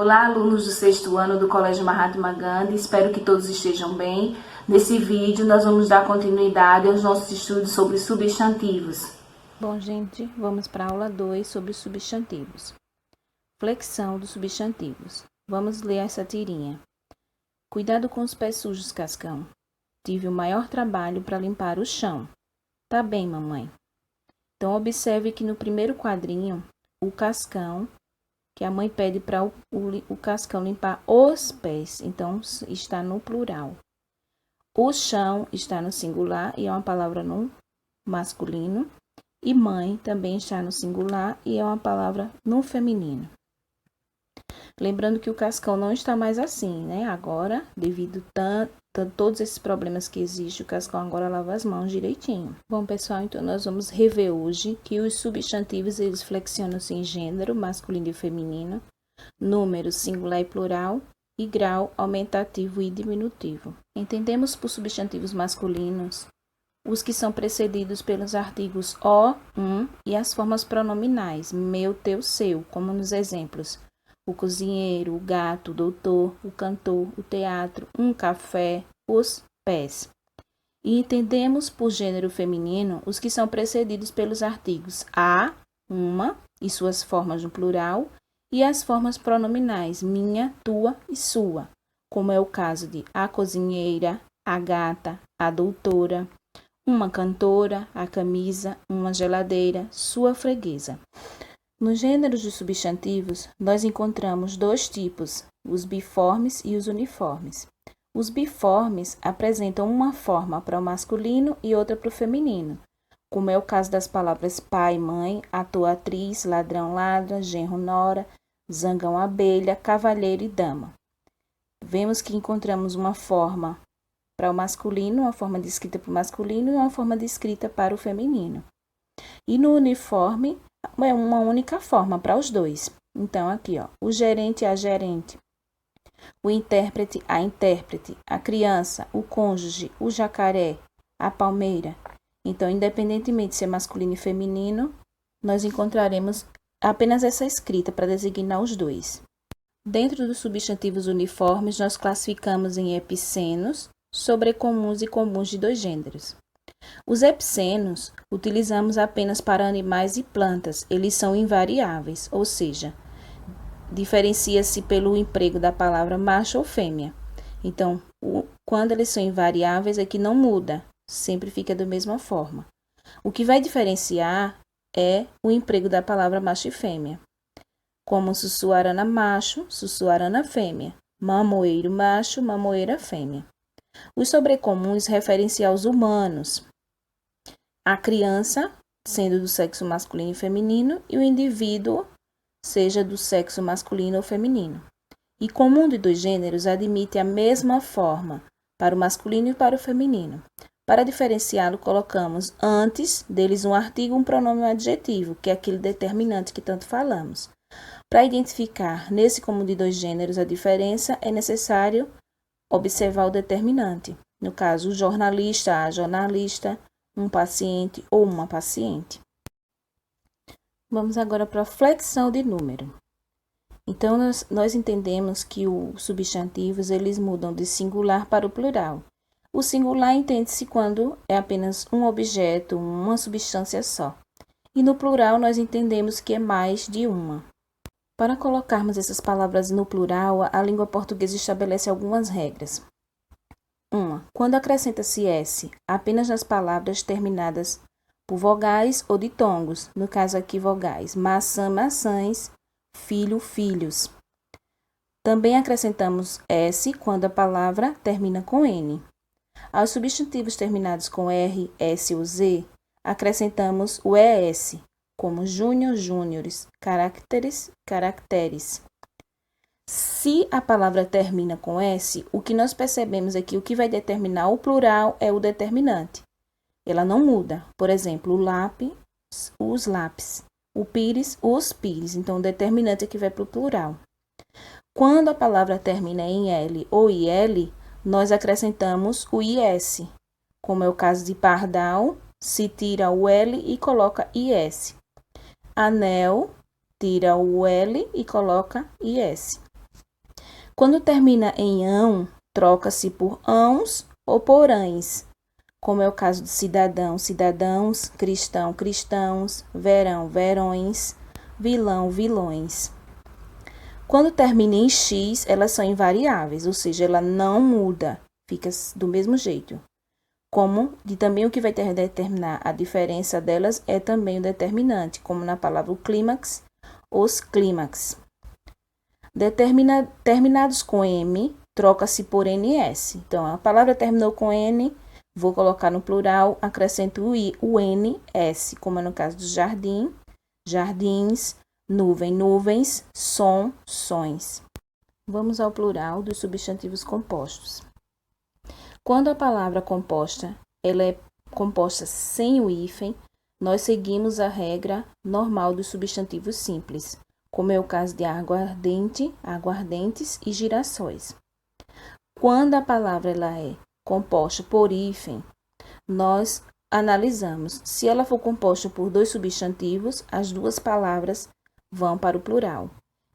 Olá, alunos do sexto ano do Colégio Mahatma Gandhi, espero que todos estejam bem. Nesse vídeo, nós vamos dar continuidade aos nossos estudos sobre substantivos. Bom, gente, vamos para a aula 2 sobre os substantivos. Flexão dos substantivos. Vamos ler essa tirinha. Cuidado com os pés sujos, Cascão. Tive o maior trabalho para limpar o chão. Tá bem, mamãe. Então, observe que no primeiro quadrinho, o Cascão, que a mãe pede para o Cascão limpar os pés, então está no plural. O chão está no singular e é uma palavra no masculino. E mãe também está no singular e é uma palavra no feminino. Lembrando que o Cascão não está mais assim, né? Agora, devido a todos esses problemas que existem, o Cascão agora lava as mãos direitinho. Bom, pessoal, então nós vamos rever hoje que os substantivos, eles flexionam-se em gênero, masculino e feminino, número singular e plural, e grau aumentativo e diminutivo. Entendemos por substantivos masculinos os que são precedidos pelos artigos o, e as formas pronominais meu, teu, seu, como nos exemplos o cozinheiro, o gato, o doutor, o cantor, o teatro, um café, os pés. E entendemos por gênero feminino os que são precedidos pelos artigos a, uma e suas formas no plural e as formas pronominais minha, tua e sua, como é o caso de a cozinheira, a gata, a doutora, uma cantora, a camisa, uma geladeira, sua freguesa. Nos gêneros de substantivos, nós encontramos dois tipos, os biformes e os uniformes. Os biformes apresentam uma forma para o masculino e outra para o feminino, como é o caso das palavras pai, mãe, ator, atriz, ladrão, ladra, genro, nora, zangão, abelha, cavalheiro e dama. Vemos que encontramos uma forma para o masculino, uma forma de escrita para o masculino e uma forma de escrita para o feminino. E no uniforme, é uma única forma para os dois. Então, aqui, ó, o gerente, a gerente, o intérprete, a criança, o cônjuge, o jacaré, a palmeira. Então, independentemente de ser masculino e feminino, nós encontraremos apenas essa escrita para designar os dois. Dentro dos substantivos uniformes, nós classificamos em epicenos, sobrecomuns e comuns de dois gêneros. Os epicenos utilizamos apenas para animais e plantas, eles são invariáveis, ou seja, diferencia-se pelo emprego da palavra macho ou fêmea. Então, quando eles são invariáveis é que não muda, sempre fica da mesma forma. O que vai diferenciar é o emprego da palavra macho e fêmea, como sussuarana macho, sussuarana fêmea, mamoeiro macho, mamoeira fêmea. Os sobrecomuns referem-se aos humanos, a criança, sendo do sexo masculino e feminino, e o indivíduo, seja do sexo masculino ou feminino. E comum de dois gêneros admite a mesma forma para o masculino e para o feminino. Para diferenciá-lo, colocamos antes deles um artigo, um pronome, um adjetivo, que é aquele determinante que tanto falamos. Para identificar nesse comum de dois gêneros a diferença, é necessário observar o determinante. No caso, o jornalista, a jornalista, um paciente ou uma paciente. Vamos agora para a flexão de número. Então, nós entendemos que os substantivos, eles mudam de singular para o plural. O singular entende-se quando é apenas um objeto, uma substância só. E no plural, nós entendemos que é mais de uma. Para colocarmos essas palavras no plural, a língua portuguesa estabelece algumas regras. 1. Quando acrescenta-se S apenas nas palavras terminadas por vogais ou ditongos, no caso aqui vogais, maçã, maçãs, filho, filhos. Também acrescentamos S quando a palavra termina com N. Aos substantivos terminados com R, S ou Z, acrescentamos o ES, como júnior, júniores, caracteres, caracteres. Se a palavra termina com S, o que nós percebemos é que o que vai determinar o plural é o determinante. Ela não muda. Por exemplo, o lápis, os lápis. O pires, os pires. Então, o determinante é que vai para o plural. Quando a palavra termina em L ou IL, nós acrescentamos o IS, como é o caso de pardal, se tira o L e coloca IS. Anel, tira o L e coloca IS. Quando termina em ão, troca-se por ãos ou por ães, como é o caso de cidadão, cidadãos, cristão, cristãos, verão, verões, vilão, vilões. Quando termina em x, elas são invariáveis, ou seja, ela não muda, fica do mesmo jeito. Como também o que vai determinar a diferença delas é também o determinante, como na palavra o clímax, os clímax. Terminados com M, troca-se por NS. Então, a palavra terminou com N, vou colocar no plural, acrescento o NS, como é no caso do jardim, jardins, nuvem, nuvens, som, sons. Vamos ao plural dos substantivos compostos. Quando a palavra composta ela é composta sem o hífen, nós seguimos a regra normal dos substantivos simples, como é o caso de aguardente, aguardentes e girassóis. Quando a palavra ela é composta por hífen, nós analisamos. Se ela for composta por dois substantivos, as duas palavras vão para o plural.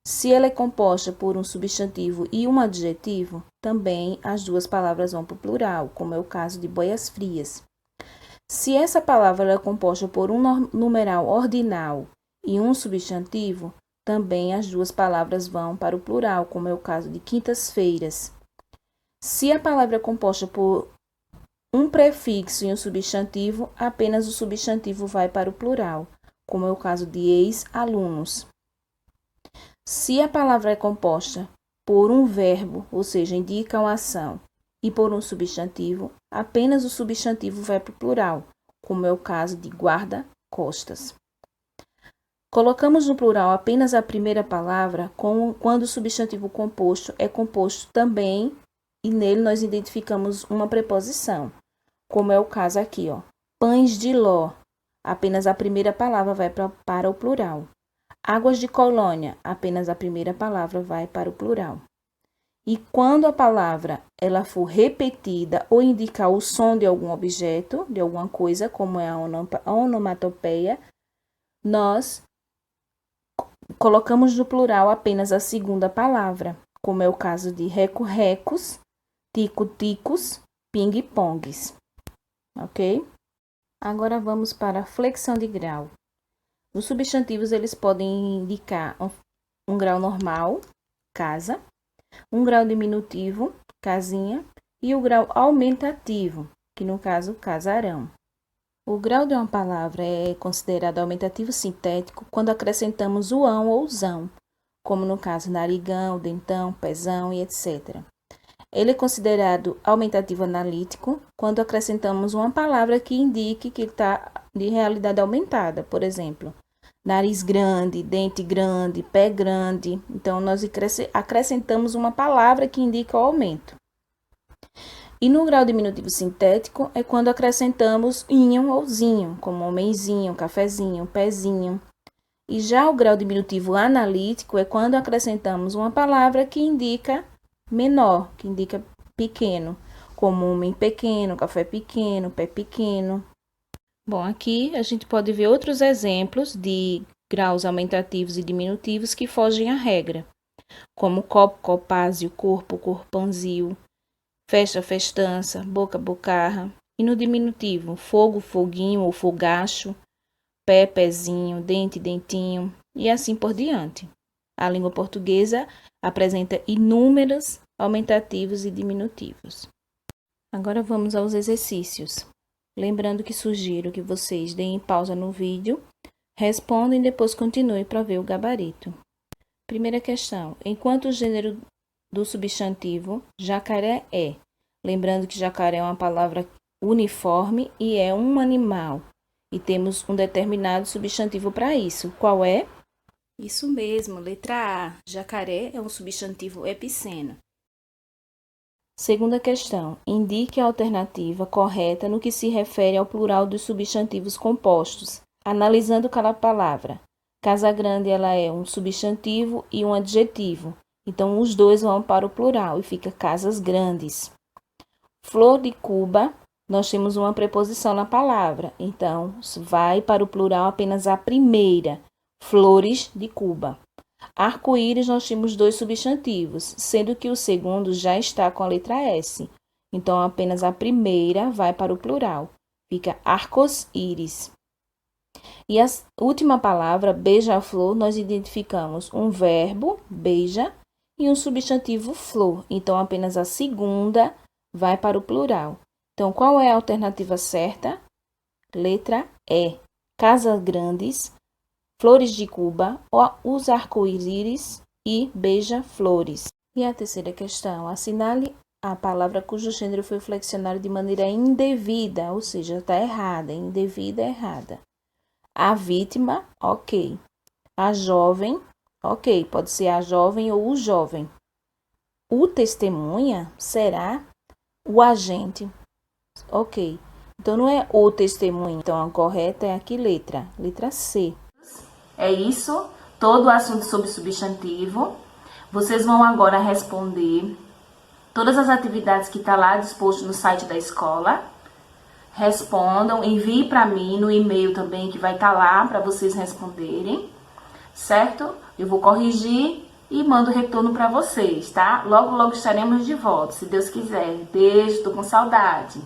Se ela é composta por um substantivo e um adjetivo, também as duas palavras vão para o plural, como é o caso de boias frias. Se essa palavra é composta por um numeral ordinal e um substantivo, também as duas palavras vão para o plural, como é o caso de quintas-feiras. Se a palavra é composta por um prefixo e um substantivo, apenas o substantivo vai para o plural, como é o caso de ex-alunos. Se a palavra é composta por um verbo, ou seja, indica uma ação, e por um substantivo, apenas o substantivo vai para o plural, como é o caso de guarda-costas. Colocamos no plural apenas a primeira palavra quando o substantivo composto é composto também e nele nós identificamos uma preposição, como é o caso aqui, pães de ló, apenas a primeira palavra vai para o plural. Águas de colônia, apenas a primeira palavra vai para o plural. E quando a palavra ela for repetida ou indicar o som de algum objeto, de alguma coisa, como é a onomatopeia, nós colocamos no plural apenas a segunda palavra, como é o caso de reco-recos, tico-ticos, ping-pongs. Ok? Agora vamos para a flexão de grau. Os substantivos eles podem indicar um grau normal, casa, um grau diminutivo, casinha, e o grau aumentativo, que no caso, casarão. O grau de uma palavra é considerado aumentativo sintético quando acrescentamos o ão ou zão, como no caso narigão, dentão, pezão e etc. Ele é considerado aumentativo analítico quando acrescentamos uma palavra que indique que está de realidade aumentada, por exemplo, nariz grande, dente grande, pé grande. Então, nós acrescentamos uma palavra que indica o aumento. E no grau diminutivo sintético é quando acrescentamos inho ou zinho, como homenzinho, cafezinho, pezinho. E já o grau diminutivo analítico é quando acrescentamos uma palavra que indica menor, que indica pequeno, como homem pequeno, café pequeno, pé pequeno. Bom, aqui a gente pode ver outros exemplos de graus aumentativos e diminutivos que fogem à regra, como copo, copázio, corpo, corpanzil, festa, festança, boca, bocarra. E no diminutivo, fogo, foguinho ou fogacho, pé, pezinho, dente, dentinho e assim por diante. A língua portuguesa apresenta inúmeros aumentativos e diminutivos. Agora vamos aos exercícios. Lembrando que sugiro que vocês deem pausa no vídeo, respondam e depois continuem para ver o gabarito. Primeira questão. Enquanto o gênero do substantivo jacaré é? Lembrando que jacaré é uma palavra uniforme e é um animal. E temos um determinado substantivo para isso. Qual é? Isso mesmo, letra A. Jacaré é um substantivo epiceno. Segunda questão. Indique a alternativa correta no que se refere ao plural dos substantivos compostos, analisando cada palavra. Casa grande ela é um substantivo e um adjetivo. Então, os dois vão para o plural e fica casas grandes. Flor de Cuba, nós temos uma preposição na palavra. Então, vai para o plural apenas a primeira. Flores de Cuba. Arco-íris nós temos 2 substantivos, sendo que o segundo já está com a letra S. Então, apenas a primeira vai para o plural. Fica arcos-íris. E a última palavra, beija-flor, nós identificamos um verbo, beija, e um substantivo, flor. Então, apenas a segunda vai para o plural. Então, qual é a alternativa certa? Letra E. Casas grandes, flores de Cuba, os arco-íris e beija-flores. E a terceira questão, assinale a palavra cujo gênero foi flexionado de maneira indevida, ou seja, está errada, indevida, errada. A vítima, ok. A jovem, ok, pode ser a jovem ou o jovem. O testemunha será o agente, ok. Então, não é o testemunha. Então, a correta é aqui, letra C. É isso, todo o assunto sobre substantivo. Vocês vão agora responder todas as atividades que está lá disposto no site da escola. Respondam, envie para mim no e-mail também, que vai estar lá para vocês responderem, certo? Eu vou corrigir e mando o retorno para vocês, tá? Logo, logo estaremos de volta, se Deus quiser. Beijo, tô com saudade.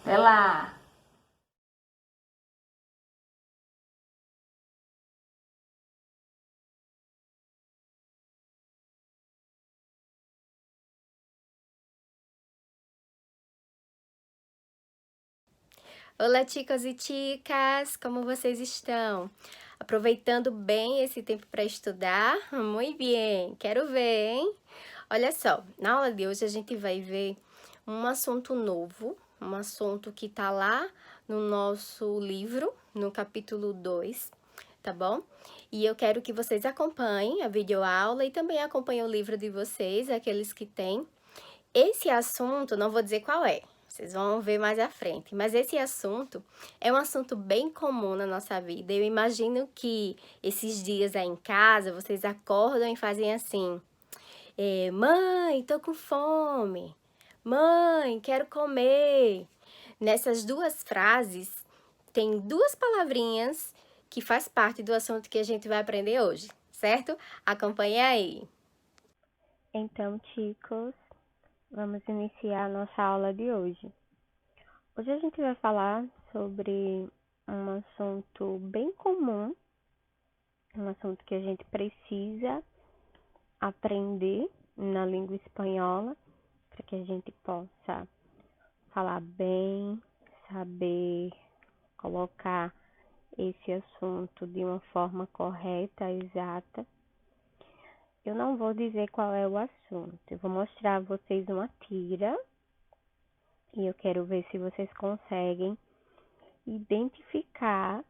Até lá! Olá, chicos e chicas, como vocês estão? Aproveitando bem esse tempo para estudar? Muito bem, quero ver, hein? Olha só, na aula de hoje a gente vai ver um assunto novo, um assunto que tá lá no nosso livro, no capítulo 2, tá bom? E eu quero que vocês acompanhem a videoaula e também acompanhem o livro de vocês, aqueles que têm. Esse assunto, não vou dizer qual é, vocês vão ver mais à frente. Mas esse assunto é um assunto bem comum na nossa vida. Eu imagino que esses dias aí em casa, vocês acordam e fazem assim: mãe, tô com fome. Mãe, quero comer. Nessas duas frases, tem duas palavrinhas que faz parte do assunto que a gente vai aprender hoje, certo? Acompanhe aí. Então, chicos, vamos iniciar a nossa aula de hoje. Hoje a gente vai falar sobre um assunto bem comum, um assunto que a gente precisa aprender na língua espanhola, para que a gente possa falar bem, saber colocar esse assunto de uma forma correta, exata. Eu não vou dizer qual é o assunto, eu vou mostrar a vocês uma tira e eu quero ver se vocês conseguem identificar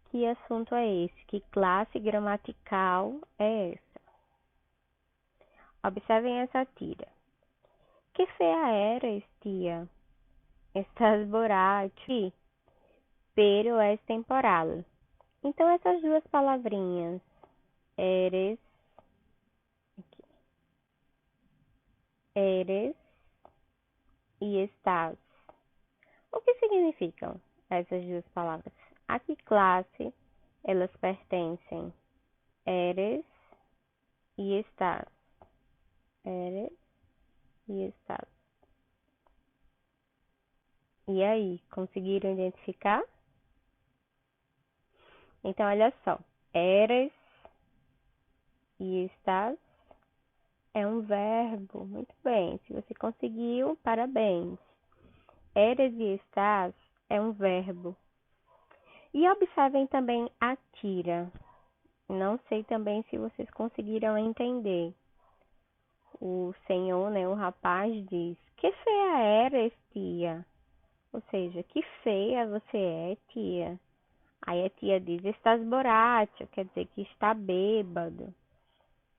que assunto é esse, que classe gramatical é essa. Observem essa tira. Que fea eres, tia? Estás borracho, pero es temporal. Então, essas duas palavrinhas, eres, aqui, eres e estás. O que significam essas duas palavras? A que classe elas pertencem? Eres e estás. Eres e estás. E aí, conseguiram identificar? Então, olha só. Eres e estás é um verbo. Muito bem. Se você conseguiu, parabéns. Eres e estás é um verbo. E observem também a tira. Não sei também se vocês conseguiram entender. O senhor, né, o rapaz diz: que feia eres, tia? Ou seja, que feia você é, tia. Aí a tia diz: estás borracho, quer dizer que está bêbado.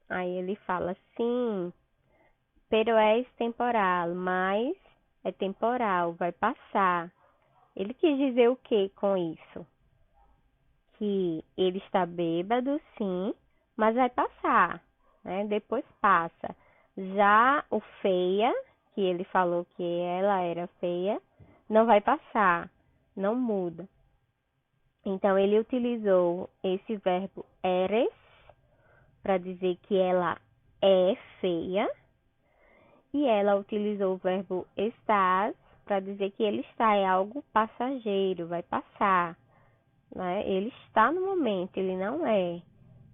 Aí ele fala: sim, pero es temporal, mas é temporal, vai passar. Ele quis dizer o que com isso? Que ele está bêbado, sim, mas vai passar, né? Depois passa. Já o feia, que ele falou que ela era feia, não vai passar, não muda. Então, ele utilizou esse verbo eres para dizer que ela é feia. E ela utilizou o verbo estás para dizer que ele está, é algo passageiro, vai passar, né? Ele está no momento, ele não é.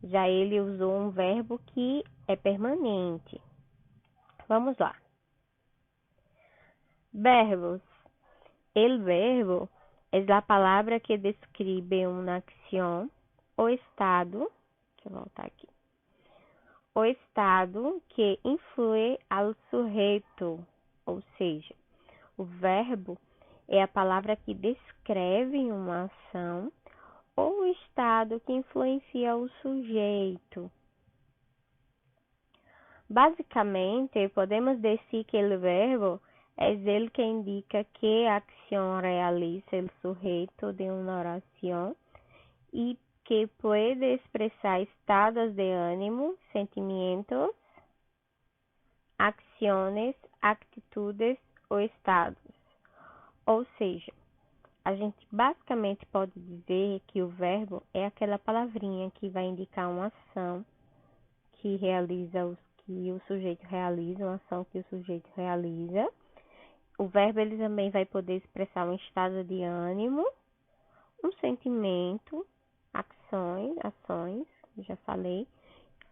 Já ele usou um verbo que é permanente. Vamos lá. Verbos. El verbo es la palabra que describe una acción o estado. Deixa eu voltar aqui. O estado que influi ao sujeito, ou seja, o verbo é a palavra que descreve uma ação ou o estado que influencia o sujeito. Basicamente, podemos dizer que o verbo é el que indica que acción realiza el sujeito de uma oração e que pode expressar estados de ânimo, sentimentos, acciones, atitudes ou estados. Ou seja, a gente basicamente pode dizer que o verbo é aquela palavrinha que vai indicar uma ação que o sujeito realiza, uma ação que o sujeito realiza. O verbo ele também vai poder expressar um estado de ânimo, um sentimento, ações, já falei,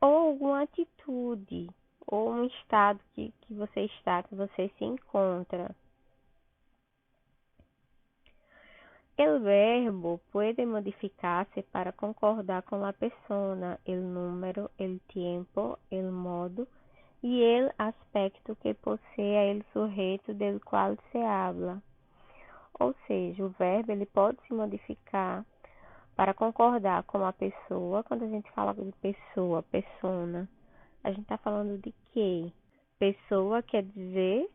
ou alguma atitude, ou um estado que você está, que você se encontra. El verbo puede modificarse para concordar con la persona, el número, el tiempo, el modo y el aspecto que posea el sujeito del qual se habla. Ou seja, o verbo ele pode se modificar para concordar com a pessoa. Quando a gente fala de pessoa, persona, a gente está falando de quê? Pessoa quer dizer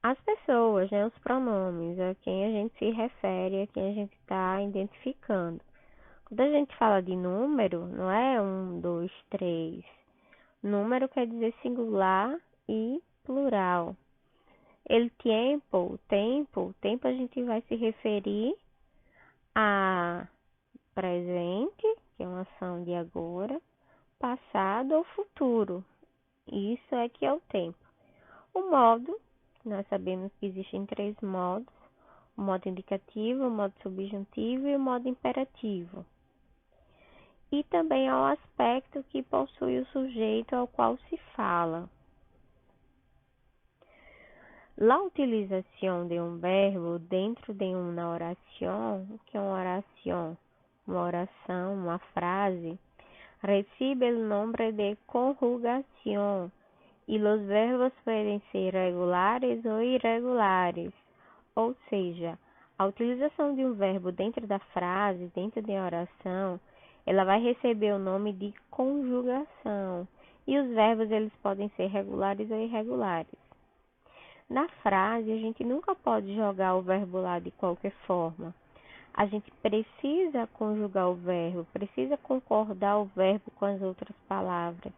as pessoas, né? Os pronomes, a quem a gente se refere, a quem a gente está identificando. Quando a gente fala de número, não é 1, 2, 3. Número quer dizer singular e plural. El tiempo, tempo a gente vai se referir a presente, que é uma ação de agora, passado ou futuro. Isso é que é o tempo. O modo, nós sabemos que existem 3 modos: o modo indicativo, o modo subjuntivo e o modo imperativo. E também ao aspecto que possui o sujeito ao qual se fala. La utilização de um verbo dentro de uma oração, o que é uma oração? Uma oração, uma frase, recebe o nome de conjugação e os verbos podem ser regulares ou irregulares. Ou seja, a utilização de um verbo dentro da frase, dentro de uma oração, ela vai receber o nome de conjugação. E os verbos eles podem ser regulares ou irregulares. Na frase, a gente nunca pode jogar o verbo lá de qualquer forma. A gente precisa conjugar o verbo, precisa concordar o verbo com as outras palavras,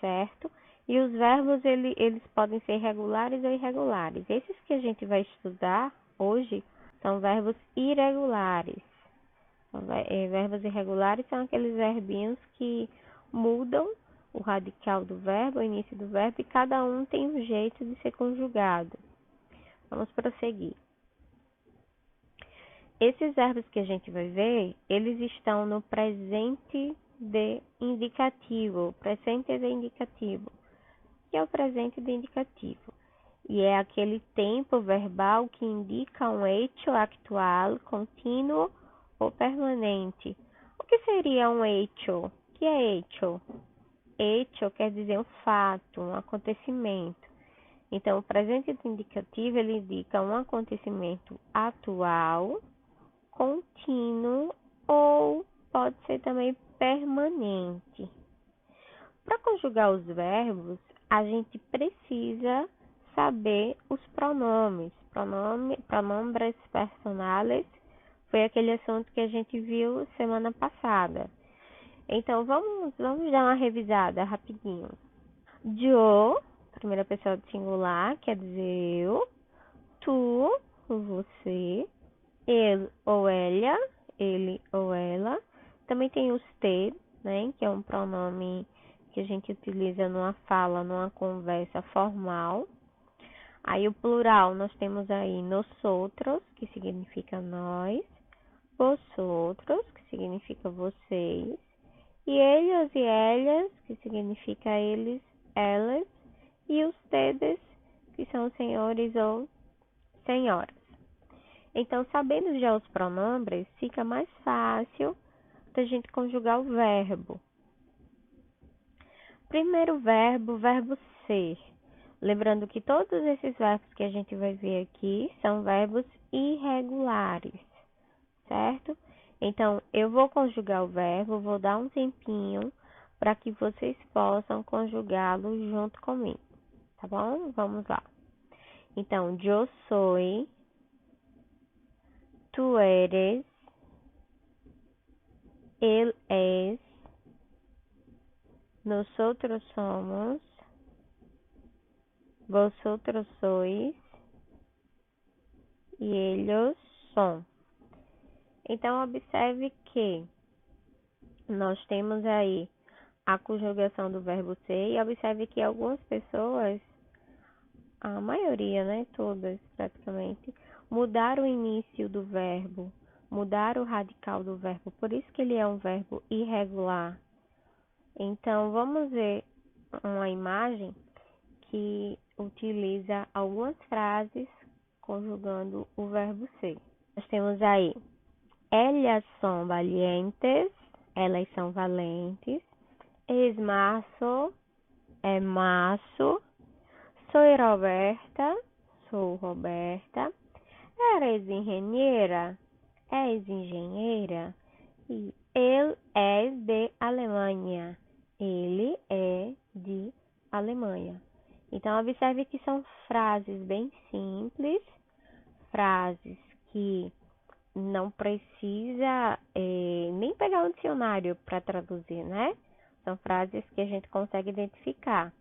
certo? E os verbos, eles podem ser regulares ou irregulares. Esses que a gente vai estudar hoje são verbos irregulares. Verbos irregulares são aqueles verbinhos que mudam o radical do verbo, o início do verbo, e cada um tem um jeito de ser conjugado. Vamos prosseguir. Esses verbos que a gente vai ver, eles estão no presente de indicativo. Presente de indicativo. Que é o presente de indicativo. E é aquele tempo verbal que indica um hecho actual, contínuo ou permanente. O que seria um hecho? O que é hecho? Hecho quer dizer um fato, um acontecimento. Então, o presente indicativo ele indica um acontecimento atual, contínuo ou pode ser também permanente. Para conjugar os verbos, a gente precisa saber os pronomes. Pronombres personales foi aquele assunto que a gente viu semana passada. Então, vamos dar uma revisada rapidinho. Yo, primeira pessoa do singular, quer dizer eu. Tu, você. Ele ou ela, também tem usted, né? Que é um pronome que a gente utiliza numa fala, numa conversa formal. Aí o plural nós temos aí nosotros, que significa nós, vosotros, que significa vocês, e ellos e ellas, que significa eles, elas, e ustedes, que são senhores ou senhoras. Então, sabendo já os pronomes, fica mais fácil da gente conjugar o verbo. Primeiro verbo, verbo ser. Lembrando que todos esses verbos que a gente vai ver aqui são verbos irregulares, certo? Então, eu vou conjugar o verbo, vou dar um tempinho para que vocês possam conjugá-lo junto comigo, tá bom? Vamos lá. Então, yo soy, tú eres, él es, nosotros somos, vosotros sois e ellos son. Então, observe que nós temos aí a conjugação do verbo ser e observe que algumas pessoas, a maioria, né, todas praticamente, mudaram o início do verbo, mudaram o radical do verbo, por isso que ele é um verbo irregular. Então, vamos ver uma imagem que utiliza algumas frases conjugando o verbo ser. Nós temos aí, ellas son valientes, elas são valentes, es maço, é maço, soy Roberta, sou Roberta, eres engenheira, és engenheira, e ele é de Alemanha, ele é de Alemanha. Então, observe que são frases bem simples, frases que não precisa nem pegar um dicionário para traduzir, né? São frases que a gente consegue identificar.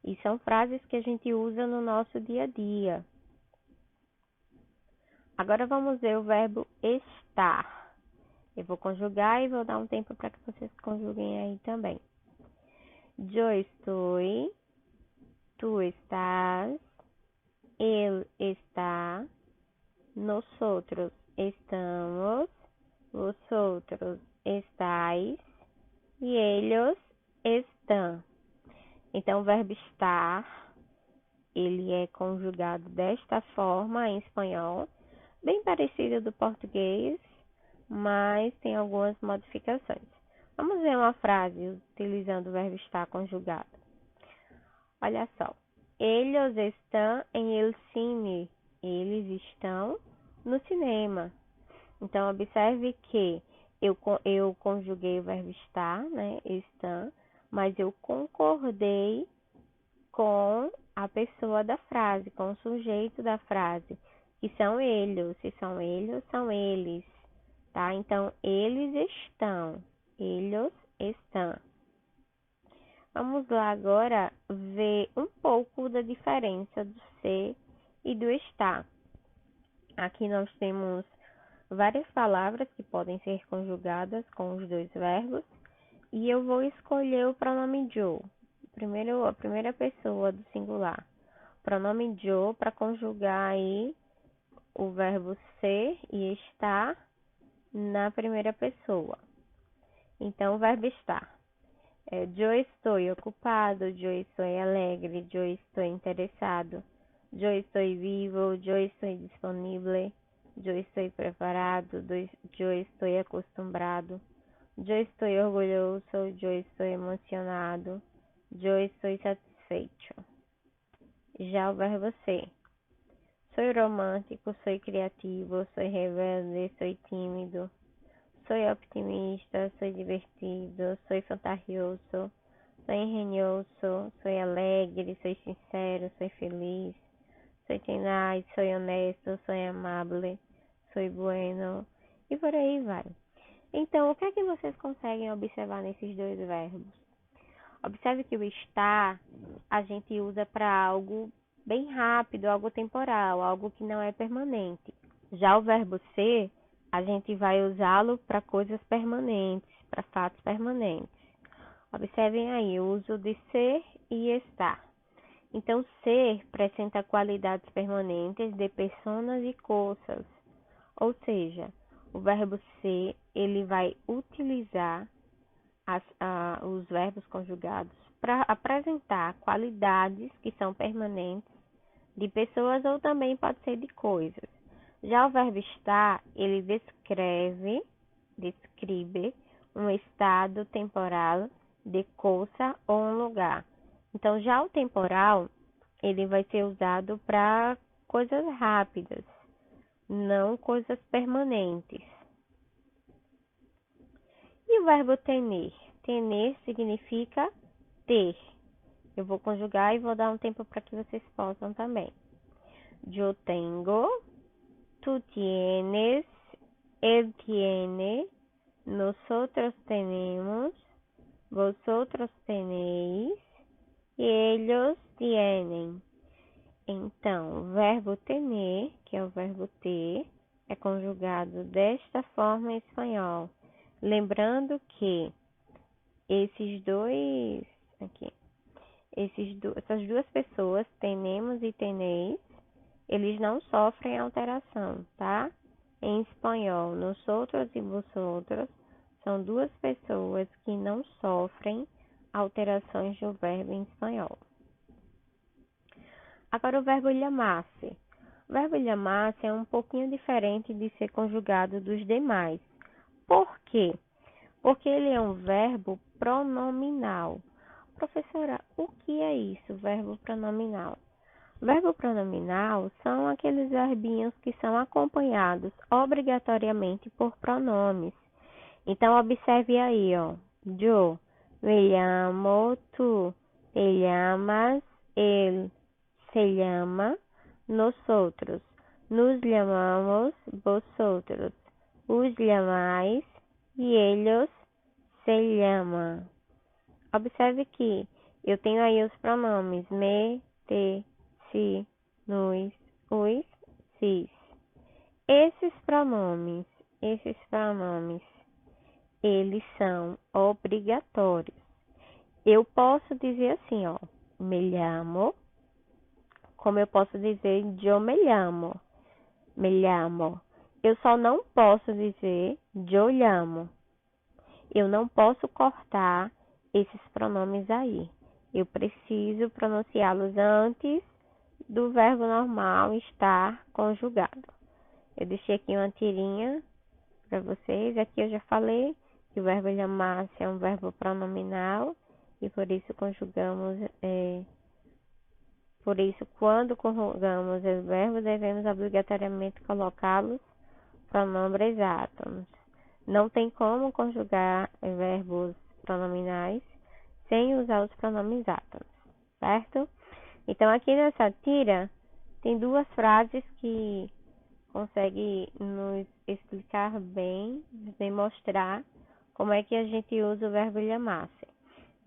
E são frases que a gente usa no nosso dia a dia. Agora vamos ver o verbo estar. Eu vou conjugar e vou dar um tempo para que vocês conjuguem aí também. Yo estoy, tú estás, él está, nosotros estamos, vosotros estáis e ellos estão. Então, o verbo estar, ele é conjugado desta forma em espanhol, bem parecido do português, mas tem algumas modificações. Vamos ver uma frase utilizando o verbo estar conjugado. Olha só. Ellos estão em el cine. Eles estão no cinema. Então, observe que eu conjuguei o verbo estar, né? Estão, mas eu concordei com a pessoa da frase, com o sujeito da frase, que são eles. Se são eles, são eles, tá? Então, eles estão. Eles estão. Vamos lá agora ver um pouco da diferença do ser e do estar. Aqui nós temos várias palavras que podem ser conjugadas com os dois verbos e eu vou escolher o pronome yo, a primeira pessoa do singular. Pronome yo para conjugar aí o verbo ser e estar na primeira pessoa. Então, o verbo estar. Yo estoy ocupado, yo estoy alegre, yo estoy interesado, yo estoy vivo, yo estoy disponible, yo estoy preparado, yo estoy acostumbrado, yo estoy orgulhoso, yo estoy emocionado, yo estoy satisfecho. Já o verbo ser. Soy romântico, soy criativo, soy rebelde, soy tímido, soy optimista, soy divertido, soy fantasioso, soy ingenioso, soy alegre, soy sincero, soy feliz, soy tenaz, soy honesto, soy amable, soy bueno e por aí vai. Então, o que é que vocês conseguem observar nesses dois verbos? Observe que o estar a gente usa para algo bem rápido, algo temporal, algo que não é permanente. Já o verbo ser, a gente vai usá-lo para coisas permanentes, para fatos permanentes. Observem aí o uso de ser e estar. Então, ser apresenta qualidades permanentes de pessoas e coisas. Ou seja, o verbo ser, ele vai utilizar os verbos conjugados para apresentar qualidades que são permanentes de pessoas ou também pode ser de coisas. Já o verbo estar, ele descreve um estado temporal de coisa ou um lugar. Então, já o temporal, ele vai ser usado para coisas rápidas, não coisas permanentes. E o verbo tener? Tener significa ter. Eu vou conjugar e vou dar um tempo para que vocês possam também. Yo tengo, tú tienes, él tiene, nosotros tenemos, vosotros tenéis e ellos tienen. Então, o verbo tener, que é o verbo ter, é conjugado desta forma em espanhol. Lembrando que essas duas pessoas, tenemos e tenéis, eles não sofrem alteração, tá? Em espanhol, nosotros e vosotros são duas pessoas que não sofrem alterações do verbo em espanhol. Agora o verbo llamar-se. O verbo llamar-se é um pouquinho diferente de ser conjugado dos demais. Por quê? Porque ele é um verbo pronominal. Professora, o que é isso, verbo pronominal? Verbo pronominal são aqueles verbinhos que são acompanhados obrigatoriamente por pronomes. Então, observe aí, ó. Yo me llamo, tú te llamas, él se llama, nosotros nos llamamos, vosotros os llamáis e ellos se llaman. Observe que eu tenho aí os pronomes me, te, si, nos, os, sis. Esses pronomes, eles são obrigatórios. Eu posso dizer assim, ó, me llamo, como eu posso dizer yo me llamo, Eu só não posso dizer yo llamo. Eu não posso cortar esses pronomes aí. Eu preciso pronunciá-los antes do verbo normal estar conjugado. Eu deixei aqui uma tirinha para vocês. Aqui eu já falei que o verbo llamar-se é um verbo pronominal e por isso quando conjugamos os verbos, devemos obrigatoriamente colocá-los pronombres átomos. Não tem como conjugar verbos pronominais sem usar os pronomes átomos, certo? Então, aqui nessa tira, tem duas frases que conseguem nos explicar bem, demonstrar como é que a gente usa o verbo llamar-se.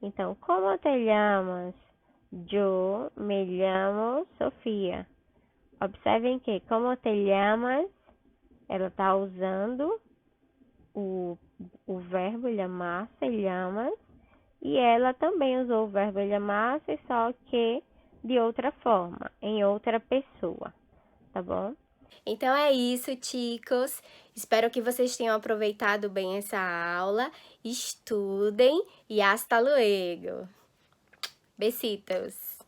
Então, como te llamas? Yo me llamo Sofia. Observem que, como te llamas, ela está usando o verbo llamar-se, llamas, e ela também usou o verbo llamar-se, só que de outra forma, em outra pessoa, tá bom? Então é isso, chicos. Espero que vocês tenham aproveitado bem essa aula. Estudem e hasta luego. Besitos.